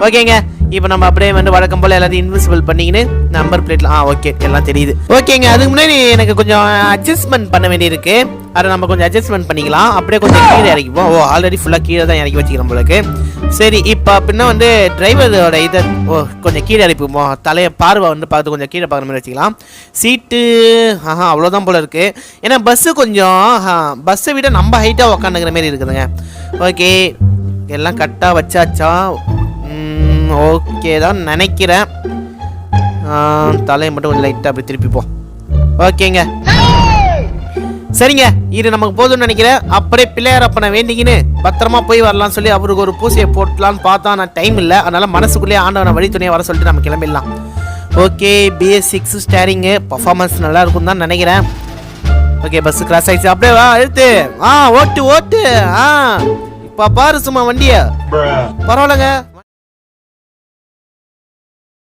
ஓகேங்க. இப்போ நம்ம அப்படியே வந்து வழக்கம் போல் எல்லாத்தையும் இன்விசிபிள் பண்ணிக்கின்னு நம்பர் பிளேட்ல ஓகே எல்லாம் தெரியுது. ஓகேங்க, அதுக்கு முன்னாடி எனக்கு கொஞ்சம் அட்ஜஸ்ட்மெண்ட் பண்ண வேண்டியிருக்கு. அதை நம்ம கொஞ்சம் அட்ஜஸ்ட்மெண்ட் பண்ணிக்கலாம். அப்படியே கொஞ்சம் கீழே இறக்கிப்போம். ஆல்ரெடி ஃபுல்லாக கீழே தான் இறக்கி வச்சுக்கிறோம் போலக்கு. சரி, இப்போ அப்படின்னா வந்து டிரைவரோட இதை கொஞ்சம் கீழே இறக்கிப்போம். தலையை பார்வை வந்து பார்த்து கொஞ்சம் கீழே பார்க்குற மாதிரி வச்சுக்கலாம். சீட்டு அவ்வளோதான் போல இருக்குது. ஏன்னா பஸ்ஸு கொஞ்சம் பஸ்ஸை விட நம்ம ஹைட்டாக உக்காந்துக்கிற மாதிரி இருக்குதுங்க. ஓகே, எல்லாம் கரெக்டாக வச்சாச்சா? ஓகே தான் நினைக்கிறேன். தலையை மட்டும் கொஞ்சம் லைட்டாக அப்படி திருப்பிப்போம். ஓகேங்க, சரிங்க, இது நமக்கு போதும்னு நினைக்கிறேன். அப்படியே பிள்ளையார் அப்பனை வேண்டிக்கின்னு பத்திரமா போய் வரலாம்னு சொல்லி அவருக்கு ஒரு பூசையை போட்டலான்னு பார்த்தா நான் டைம் இல்லை. அதனால மனசுக்குள்ளேயே ஆண்டவனை வழி துணையை வர சொல்லிட்டு நம்ம கிளம்பிடலாம். ஓகே, BS6 ஸ்டேரிங்கு பர்ஃபார்மன்ஸ் நல்லா இருக்கும் தான் நினைக்கிறேன். ஓகே, பஸ் கிராஸ் ஆயிடுச்சு. அப்படியே வா எடுத்து ஓட்டு இப்போ பாரு சும்மா வண்டியை. பரவாயில்லங்க,